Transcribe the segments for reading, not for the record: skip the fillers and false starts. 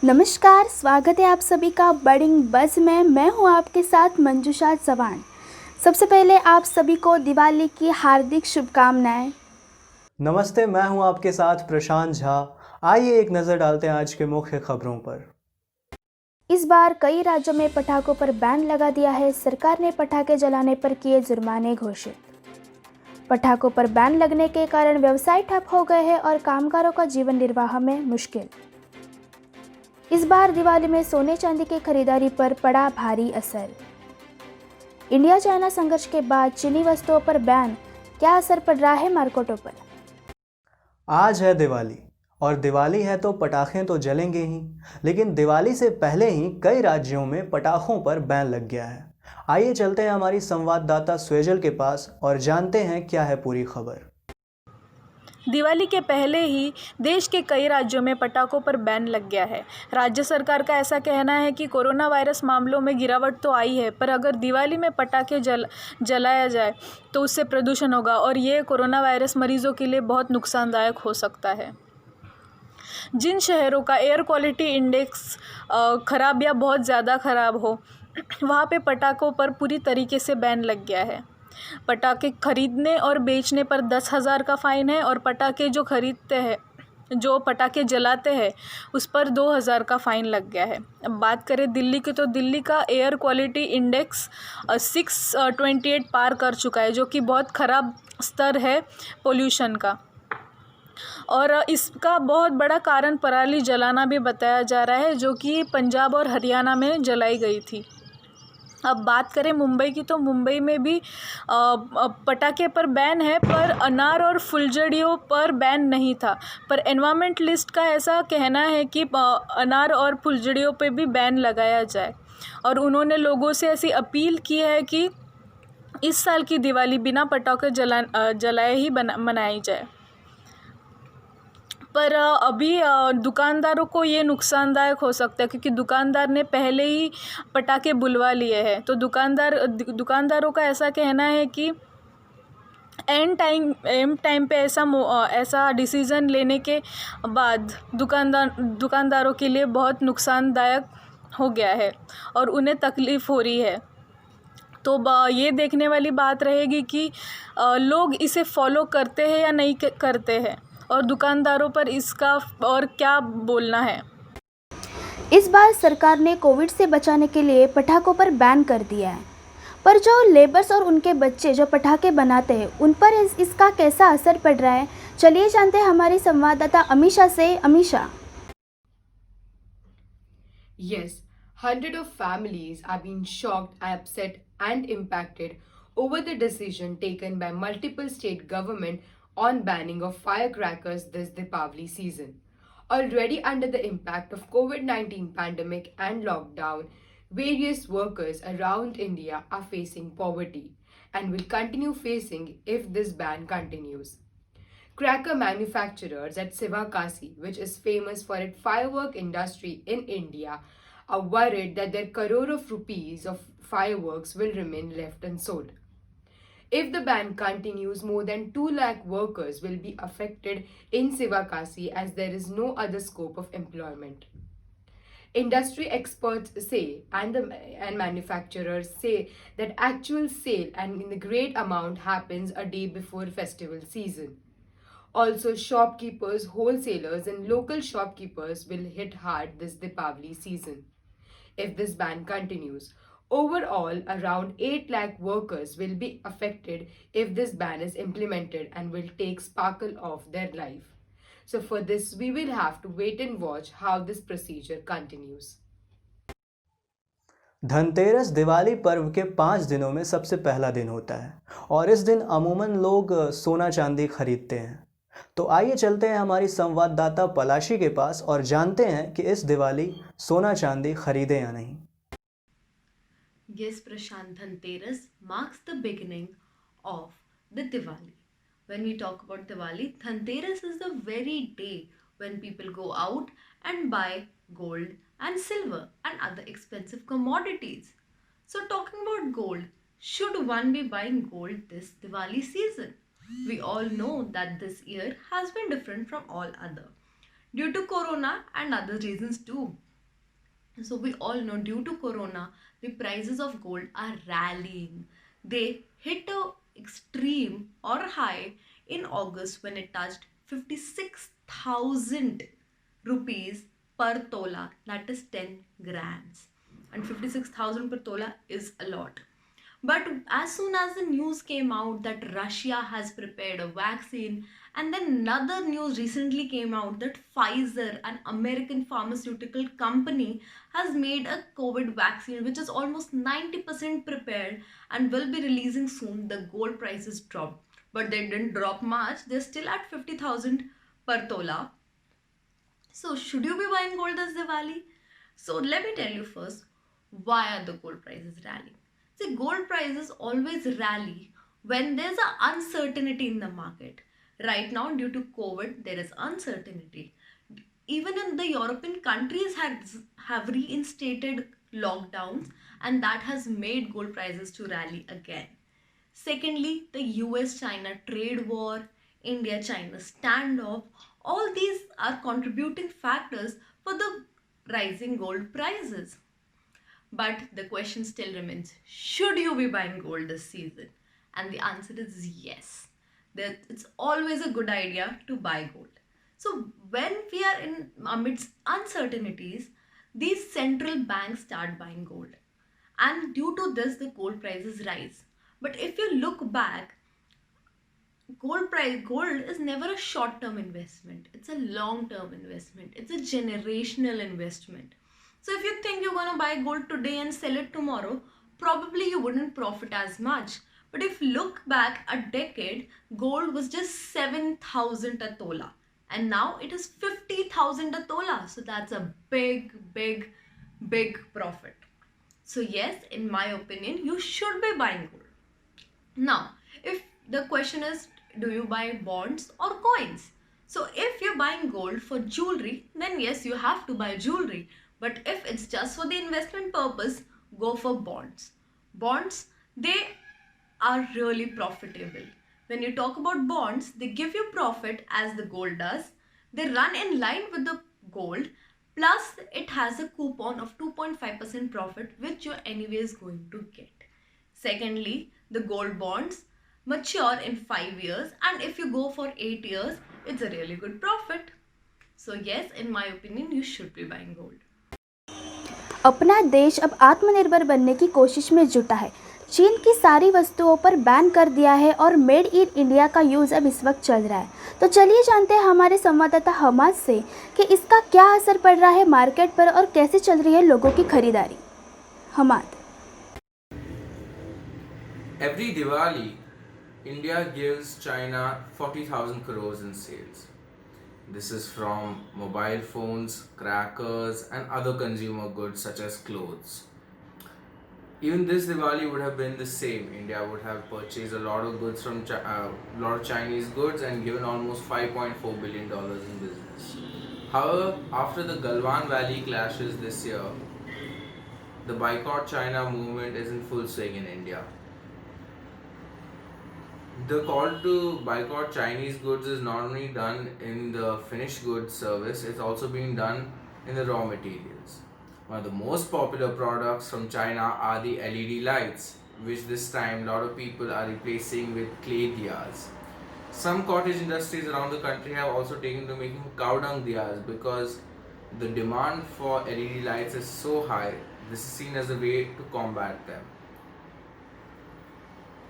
नमस्कार, स्वागत है आप सभी का बर्डिंग बज़ में। मैं हूं आपके साथ मंजुषा चौहान। सबसे पहले आप सभी को दिवाली की हार्दिक शुभकामनाएं। नमस्ते, मैं हूं आपके साथ प्रशांत झा। आइए एक नज़र डालते हैं आज के मुख्य खबरों पर। इस बार कई राज्यों में पटाखों पर बैन लगा दिया है। सरकार ने पटाखे जलाने पर किए जुर्माने घोषित। पटाखों पर बैन लगने के कारण व्यवसाय ठप हो गए हैं और कामगारों का जीवन निर्वाह में मुश्किल। इस बार दिवाली में सोने चांदी की खरीदारी पर पड़ा भारी असर। इंडिया चाइना संघर्ष के बाद चीनी वस्तुओं पर बैन, क्या असर पड़ रहा है मार्केटों पर? आज है दिवाली और दिवाली है तो पटाखे तो जलेंगे ही, लेकिन दिवाली से पहले ही कई राज्यों में पटाखों पर बैन लग गया है। आइए चलते हैं हमारी संवाददाता स्वेजल के पास और जानते हैं क्या है पूरी खबर। दिवाली के पहले ही देश के कई राज्यों में पटाखों पर बैन लग गया है। राज्य सरकार का ऐसा कहना है कि कोरोना वायरस मामलों में गिरावट तो आई है, पर अगर दिवाली में पटाखे जलाया जाए तो उससे प्रदूषण होगा और ये कोरोना वायरस मरीजों के लिए बहुत नुकसानदायक हो सकता है। जिन शहरों का एयर क्वालिटी इंडेक्स ख़राब या बहुत ज़्यादा ख़राब हो, वहाँ पे पटाखों पर पूरी तरीके से बैन लग गया है। पटाखे खरीदने और बेचने पर 10,000 का फ़ाइन है और जो पटाखे जलाते हैं उस पर 2,000 का फ़ाइन लग गया है। अब बात करें दिल्ली की, तो दिल्ली का एयर क्वालिटी इंडेक्स 628 पार कर चुका है, जो कि बहुत ख़राब स्तर है पोल्यूशन का। और इसका बहुत बड़ा कारण पराली जलाना भी बताया जा रहा है, जो कि पंजाब और हरियाणा में जलाई गई थी। अब बात करें मुंबई की, तो मुंबई में भी पटाखे पर बैन है, पर अनार और फुलझड़ियों पर बैन नहीं था। पर एनवायरमेंटलिस्ट का ऐसा कहना है कि अनार और फुलझड़ियों पे भी बैन लगाया जाए, और उन्होंने लोगों से ऐसी अपील की है कि इस साल की दिवाली बिना पटाखे जलाए ही मनाई जाए। पर अभी दुकानदारों को ये नुकसानदायक हो सकता है, क्योंकि दुकानदार ने पहले ही पटाखे बुलवा लिए हैं। तो दुकानदारों का ऐसा कहना है कि एंड टाइम पे ऐसा डिसीज़न लेने के बाद दुकानदारों के लिए बहुत नुकसानदायक हो गया है और उन्हें तकलीफ़ हो रही है। तो ये देखने वाली बात रहेगी कि लोग इसे फॉलो करते हैं या नहीं करते हैं, और दुकानदारों पर इसका और क्या बोलना है। इस बार सरकार ने कोविड से बचाने के लिए पटाखों पर बैन कर दिया है, पर जो लेबर्स और उनके बच्चे जो पटाखे बनाते हैं उन पर इसका कैसा असर पड़ रहा है, चलिए जानते हैं हमारी संवाददाता अमीशा से। Amisha. Yes, hundreds of families are being shocked, upset, and impacted over the decision taken by multiple state government on banning of firecrackers this Deepavali season. Already under the impact of COVID-19 pandemic and lockdown, various workers around India are facing poverty and will continue facing if this ban continues. Cracker manufacturers at Sivakasi, which is famous for its firework industry in India, are worried that their crore of rupees of fireworks will remain left unsold. If the ban continues, more than 2 lakh workers will be affected in Sivakasi as there is no other scope of employment. Industry experts say and manufacturers say that actual sale and in the great amount happens a day before festival season. Also, shopkeepers, wholesalers, and local shopkeepers will hit hard this Deepavali season if this ban continues. Overall, around 8 lakh workers will be affected if this ban is implemented and will take sparkle off their life. So, for this, we will have to wait and watch how this procedure continues. Dhanteras Diwali पर्व के 5 दिनों में सबसे पहला दिन होता है और इस दिन अमूमन लोग सोना चांदी खरीदते हैं। तो आइए चलते हैं हमारी संवाददाता पलाशी के पास और जानते हैं कि इस दिवाली सोना चांदी खरीदे या नहीं। Yes, Prashant, Dhanteras marks the beginning of the Diwali. When we talk about Diwali, Dhanteras is the very day when people go out and buy gold and silver and other expensive commodities. So, talking about gold, should one be buying gold this Diwali season? We all know that this year has been different from all other due to corona and other reasons too. So we all know due to corona, the prices of gold are rallying. They hit a extreme or high in August when it touched 56,000 rupees per tola, that is 10 grams. And 56,000 per tola is a lot. But as soon as the news came out that Russia has prepared a vaccine, and then another news recently came out that Pfizer, an American pharmaceutical company, has made a COVID vaccine which is almost 90% prepared and will be releasing soon, the gold prices dropped. But they didn't drop much, they're still at 50,000 per tola. So, should you be buying gold this Diwali? So, let me tell you first, why are the gold prices rallying? See, gold prices always rally when there's an uncertainty in the market. Right now, due to COVID, there is uncertainty. Even in the European countries have reinstated lockdowns, and that has made gold prices to rally again. Secondly, the US-China trade war, India-China standoff, all these are contributing factors for the rising gold prices. But the question still remains, should you be buying gold this season? And the answer is yes. That it's always a good idea to buy gold. So when we are in amidst uncertainties, these central banks start buying gold. And due to this, the gold prices rise. But if you look back, gold is never a short-term investment. It's a long-term investment. It's a generational investment. So if you think you're going to buy gold today and sell it tomorrow, probably you wouldn't profit as much. But if you look back a decade, gold was just 7,000 a tola. And now it is 50,000 a tola. So that's a big profit. So yes, in my opinion, you should be buying gold. Now, if the question is, do you buy bonds or coins? So if you're buying gold for jewelry, then yes, you have to buy jewelry. But if it's just for the investment purpose, go for bonds. Bonds, they are really profitable. When you talk about bonds, they give you profit as the gold does. They run in line with the gold. Plus, it has a coupon of 2.5% profit, which you're anyways going to get. Secondly, the gold bonds mature in 5 years, and if you go for 8 years, it's a really good profit. So yes, in my opinion, you should be buying gold. अपना देश अब आत्मनिर्भर बनने की कोशिश में जुटा है। चीन की सारी वस्तुओं पर बैन कर दिया है और मेड इन इंडिया का यूज़ अब इस वक्त चल रहा है। तो चलिए जानते हैं हमारे संवाददाता हमाद से कि इसका क्या असर पड़ रहा है मार्केट पर और कैसे चल रही है लोगों की खरीदारी। Hammad. Every Diwali, India gives China 40,000 crores in sales. This is from mobile phones, crackers, and other consumer goods such as clothes. Even this Diwali would have been the same. India would have purchased a lot of goods from lot of Chinese goods and given almost $5.4 billion in business. However, after the Galwan Valley clashes this year, the boycott China movement is in full swing in India. The call to boycott Chinese goods is not only done in the finished goods service, it's also being done in the raw materials. One of the most popular products from China are the LED lights, which this time a lot of people are replacing with clay diyas. Some cottage industries around the country have also taken to making cow dung diyas because the demand for LED lights is so high. This is seen as a way to combat them.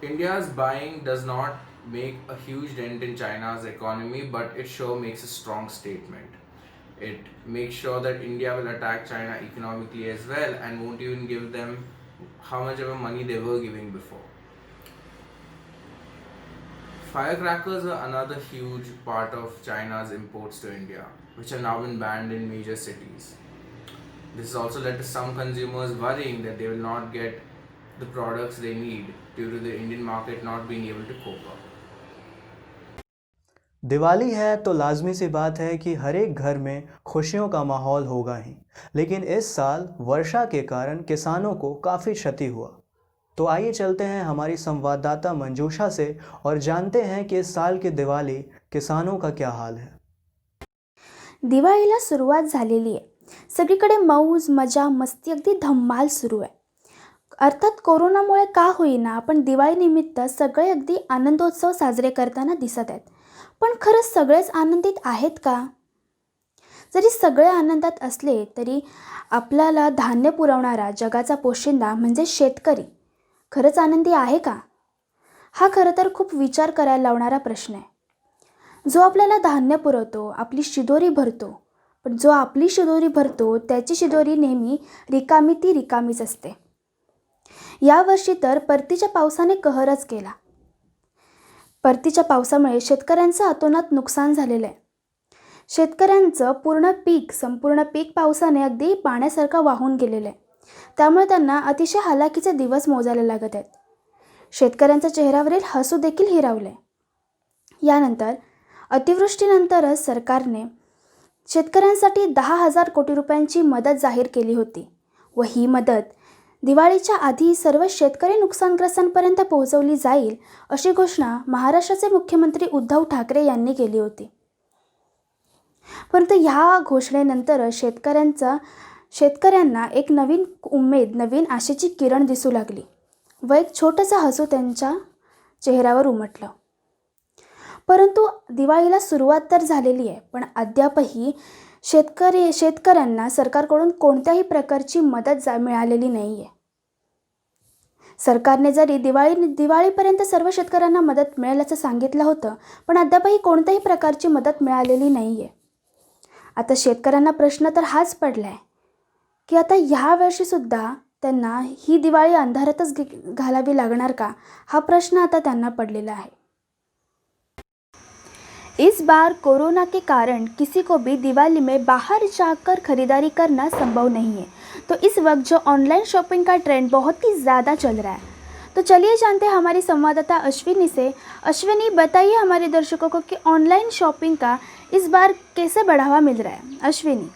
India's buying does not make a huge dent in China's economy, but it sure makes a strong statement. It makes sure that India will attack China economically as well and won't even give them how much of money they were giving before. Firecrackers are another huge part of China's imports to India, which have now been banned in major cities. This has also led to some consumers worrying that they will not get the products they need due to the Indian market not being able to cope up. Diwali है तो लाजमी सी बात है कि हर एक घर में खुशियों का माहौल होगा ही, लेकिन इस साल वर्षा के कारण किसानों को काफ़ी क्षति हुआ। तो आइए चलते हैं हमारी संवाददाता मंजूषा से और जानते हैं कि इस साल की दिवाली किसानों का क्या हाल है। दिवाळीला सुरुवात झालेली आहे। सगळीकडे मौज मजा मस्ती अगदी धम्माल सुरू आहे. अर्थात कोरोनामुळे का होईना आपण दिवाळीनिमित्त सगळे अगदी आनंदोत्सव साजरे करताना दिसत आहेत. पण खरंच सगळेच आनंदित आहेत का? जरी सगळे आनंदात असले तरी आपल्याला धान्य पुरवणारा जगाचा पोशिंदा म्हणजे शेतकरी खरंच आनंदी आहे का? हा खरं तर खूप विचार करायला लावणारा प्रश्न आहे. जो आपल्याला धान्य पुरवतो, आपली शिदोरी भरतो, पण जो आपली शिदोरी भरतो त्याची शिदोरी नेहमी रिकामी ती रिकामीच असते. यावर्षी तर परतीच्या पावसाने कहरच केला. परतीच्या पावसामुळे शेतकऱ्यांचं अतोनात नुकसान झालेलं आहे. शेतकऱ्यांचं संपूर्ण पीक पावसाने अगदी पाण्यासारखं वाहून गेलेलं आहे. त्यामुळे त्यांना अतिशय हालाकीचे दिवस मोजायला लागत आहेत. शेतकऱ्यांच्या चेहऱ्यावरील हसू देखील हिरावले. यानंतर अतिवृष्टीनंतरच सरकारने शेतकऱ्यांसाठी 10,000 कोटी रुपयांची मदत जाहीर केली होती व ही मदत दिवाळीच्या आधी सर्व शेतकरी नुकसानग्रस्तांपर्यंत पोहोचवली जाईल अशी घोषणा महाराष्ट्राचे मुख्यमंत्री उद्धव ठाकरे यांनी केली होती. परंतु ह्या घोषणेनंतर शेतकऱ्यांना एक नवीन उमेद, नवीन आशेची किरण दिसू लागली व एक छोटंसं हसू त्यांच्या चेहऱ्यावर उमटलं. परंतु दिवाळीला सुरुवात तर झालेली आहे, पण अद्यापही शेतकऱ्यांना सरकारकडून कोणत्याही प्रकारची मदत मिळालेली नाही आहे. सरकारने जरी दिवाळीपर्यंत सर्व शेतकऱ्यांना मदत मिळेल असं सांगितलं होतं, पण अद्यापही कोणत्याही प्रकारची मदत मिळालेली नाही आहे. आता शेतकऱ्यांना प्रश्न तर हाच पडला आहे की आता ह्या वर्षीसुद्धा त्यांना ही दिवाळी अंधारातच घालावी लागणार का, हा प्रश्न आता त्यांना पडलेला आहे. इस बार कोरोना के कारण किसी को भी दिवाली में बाहर जाकर खरीदारी करना संभव नहीं है, तो इस वक्त जो ऑनलाइन शॉपिंग का ट्रेंड बहुत ही ज़्यादा चल रहा है. तो चलिए जानते हैं हमारी संवाददाता अश्विनी से. अश्विनी, बताइए हमारे दर्शकों को कि ऑनलाइन शॉपिंग का इस बार कैसे बढ़ावा मिल रहा है. Ashwini.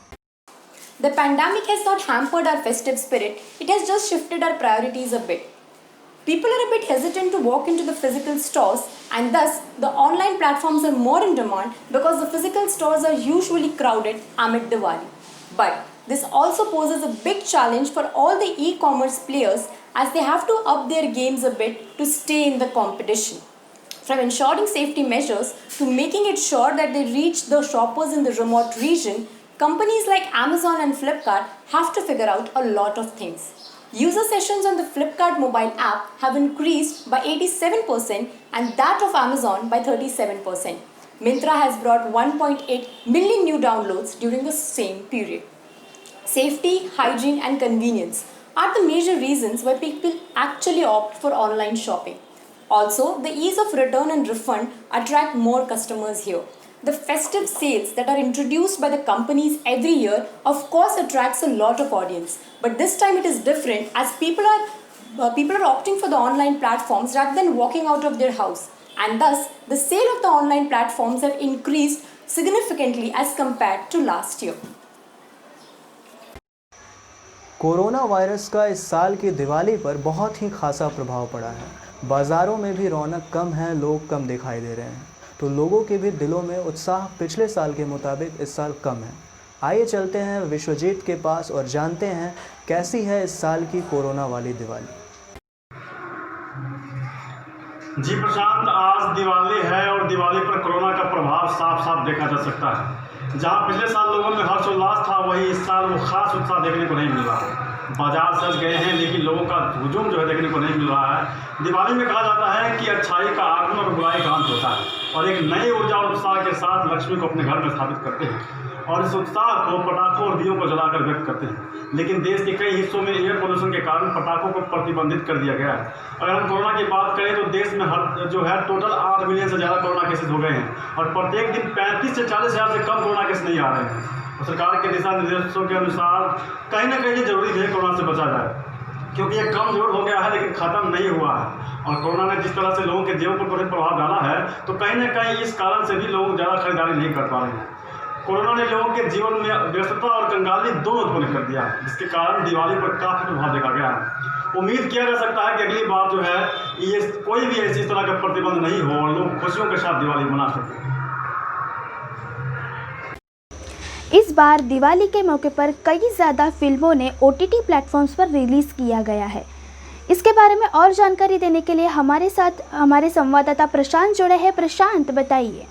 The pandemic has not hampered our festive spirit, it has just shifted our priorities a bit. People are a bit hesitant to walk into the physical stores, and thus the online platforms are more in demand because the physical stores are usually crowded amid Diwali. But this also poses a big challenge for all the e-commerce players as they have to up their games a bit to stay in the competition. From ensuring safety measures to making it sure that they reach the shoppers in the remote region, companies like Amazon and Flipkart have to figure out a lot of things. User sessions on the Flipkart mobile app have increased by 87% and that of Amazon by 37%. Myntra has brought 1.8 million new downloads during the same period. Safety, hygiene and convenience are the major reasons why people actually opt for online shopping. Also, the ease of return and refund attract more customers here. The festive sales that are introduced by the companies every year of course attracts a lot of audience, but this time it is different as people are opting for the online platforms rather than walking out of their house, and thus the sale of the online platforms have increased significantly as compared to last year. Corona virus का इस साल की दिवाली पर बहुत ही खासा प्रभाव पड़ा है. बाज़ारों में भी रौनक कम है, लोग कम दिखाई दे रहे हैं, तो लोगों के भी दिलों में उत्साह पिछले साल के मुताबिक इस साल कम है. आइए चलते हैं विश्वजीत के पास और जानते हैं कैसी है इस साल की कोरोना वाली दिवाली. जी प्रशांत, आज दिवाली है और दिवाली पर कोरोना का प्रभाव साफ साफ देखा जा सकता है. जहां पिछले साल लोगों में हर्षोल्लास था, वहीं इस साल वो खास उत्साह देखने को नहीं मिल रहा है. बाजार सज गए हैं लेकिन लोगों का हुजूम जो है देखने को नहीं मिल रहा है. दिवाली में कहा जाता है कि अच्छाई का आगमन और बुराई का अंत होता है और एक नई ऊर्जा और उत्साह के साथ लक्ष्मी को अपने घर में स्थापित करते हैं और इस उत्साह को पटाखों और दियों को जलाकर व्यक्त करते हैं. लेकिन देश के कई हिस्सों में एयर पोल्यूशन के कारण पटाखों को प्रतिबंधित कर दिया गया है. अगर हम कोरोना की बात करें तो देश में जो है टोटल 8 मिलियन से ज़्यादा कोरोना केसेस हो गए हैं और प्रत्येक दिन 35 से 40 हज़ार से कम कोरोना केस नहीं आ रहे हैं. सरकार के दिशा निर्देशों के अनुसार कहीं ना कहीं ये जरूरी है कोरोना से बचा जाए, क्योंकि ये कम जरूर हो गया है लेकिन ख़त्म नहीं हुआ है. और कोरोना ने जिस तरह से लोगों के जीवन पर त्वरित प्रभाव डाला है, तो कहीं ना कहीं इस कारण से भी लोग ज़्यादा खरीदारी नहीं कर पा रहे हैं. कोरोना ने लोगों के जीवन में व्यस्तता और कंगाली दोनों उत्पन्न कर दिया है, जिसके कारण दिवाली पर काफ़ी प्रभाव देखा गया है. उम्मीद किया जा सकता है कि अगली बार जो है ये कोई भी ऐसी तरह का प्रतिबंध नहीं हो और लोग खुशियों के साथ दिवाली मना सकें. इस बार दिवाली के मौके पर कई ज़्यादा फिल्मों ने OTT प्लेटफॉर्म्स पर रिलीज़ किया गया है। इसके बारे में और जानकारी देने के लिए हमारे साथ हमारे संवाददाता प्रशांत जुड़े हैं। प्रशांत, बताइए।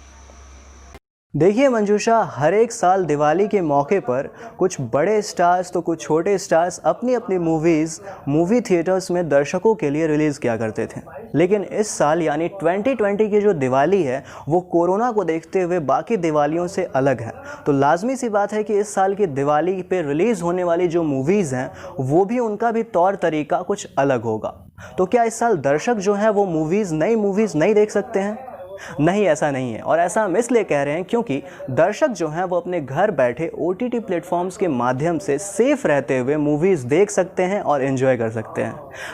देखिए मंजूषा, हर एक साल दिवाली के मौके पर कुछ बड़े स्टार्स तो कुछ छोटे स्टार्स अपनी अपनी मूवीज़ मूवी थिएटर्स में दर्शकों के लिए रिलीज़ किया करते थे। लेकिन इस साल यानी 2020 की जो दिवाली है वो कोरोना को देखते हुए बाकी दिवालियों से अलग है। तो लाजमी सी बात है कि इस साल की दिवाली पे रिलीज़ होने वाली जो मूवीज़ हैं वो भी उनका भी तौर तरीका कुछ अलग होगा। तो क्या इस साल दर्शक जो हैं वो नई मूवीज़ नहीं देख सकते हैं? नहीं, ऐसा नहीं है। और ऐसा हम इसलिए कह रहे हैं क्योंकि दर्शक जो हैं वो अपने घर बैठे OTT प्लेटफॉर्म्स के माध्यम से सेफ रहते हुए मूवीज़ देख सकते हैं और एंजॉय कर सकते हैं।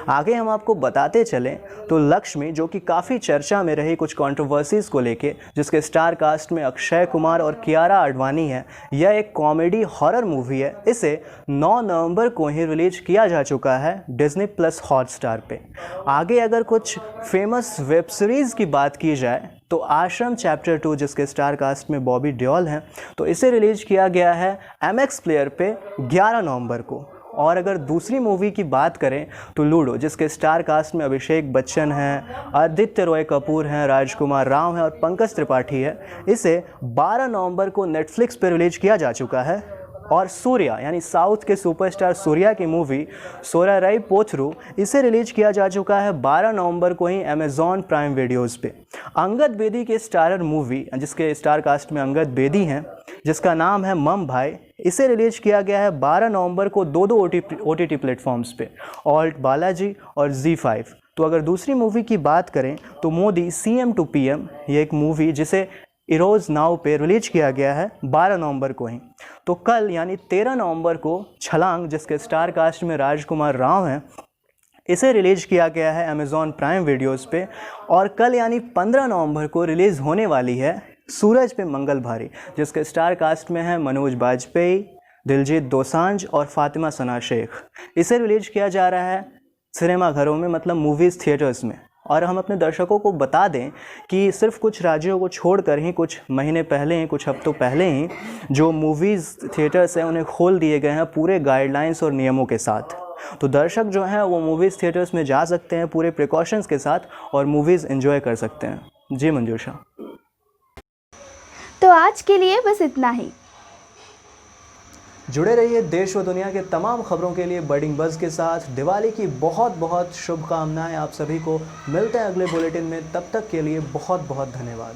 आगे हम आपको बताते चलें तो लक्ष्मी, जो कि काफ़ी चर्चा में रही कुछ कंट्रोवर्सीज़ को लेके, जिसके स्टार कास्ट में अक्षय कुमार और कियारा आडवाणी है, यह एक कॉमेडी हॉरर मूवी है। इसे 9 नवंबर को ही रिलीज किया जा चुका है Disney+ हॉटस्टार पे। आगे अगर कुछ फेमस वेब सीरीज़ की बात की जाए तो आश्रम चैप्टर 2, जिसके स्टार कास्ट में बॉबी देओल हैं, तो इसे रिलीज किया गया है MX प्लेयर पे 11 नवंबर को। और अगर दूसरी मूवी की बात करें तो लूडो, जिसके स्टार कास्ट में अभिषेक बच्चन हैं, आदित्य रॉय कपूर हैं, राजकुमार राव हैं और पंकज त्रिपाठी है, इसे 12 नवंबर को नेटफ्लिक्स पर रिलीज किया जा चुका है। और सूर्या यानी साउथ के सुपरस्टार सूर्या की मूवी सोराराई पोथरू, इसे रिलीज किया जा चुका है 12 नवंबर को ही अमेज़ॉन प्राइम वीडियोज़ पे। अंगद बेदी के स्टारर मूवी, जिसके स्टार कास्ट में अंगद बेदी हैं, जिसका नाम है मम भाई, इसे रिलीज किया गया है 12 नवंबर को दो OTT प्लेटफॉर्म्स पे, ऑल्ट बालाजी और ZEE5। तो अगर दूसरी मूवी की बात करें तो मोदी CM to PM, ये एक मूवी जिसे इरोज़ नाउ पे रिलीज किया गया है 12 नवंबर को ही। तो कल यानी 13 नवंबर को छलांग, जिसके स्टार कास्ट में राजकुमार राव हैं, इसे रिलीज किया गया है अमेज़ॉन प्राइम वीडियोज़ पे। और कल यानी 15 नवंबर को रिलीज़ होने वाली है सूरज पे मंगल भारी, जिसके स्टार कास्ट में है मनोज बाजपेयी, दिलजीत दोसांझ और फातिमा सना शेख। इसे रिलीज किया जा रहा है सिनेमा घरों में, मतलब मूवीज़ थिएटर्स में। और हम अपने दर्शकों को बता दें कि सिर्फ कुछ राज्यों को छोड़कर ही कुछ महीने पहले ही, कुछ हफ्तों पहले ही जो मूवीज़ थिएटर्स हैं उन्हें खोल दिए गए हैं पूरे गाइडलाइंस और नियमों के साथ। तो दर्शक जो हैं वो मूवीज़ थिएटर्स में जा सकते हैं पूरे प्रिकॉशंस के साथ और मूवीज़ एंजॉय कर सकते हैं। जी मंजूषा। तो आज के लिए बस इतना ही। जुड़े रहिए देश व दुनिया के तमाम खबरों के लिए बर्डिंग बज़ के साथ। दिवाली की बहुत बहुत शुभकामनाएं आप सभी को। मिलते हैं अगले बुलेटिन में, तब तक के लिए बहुत बहुत धन्यवाद।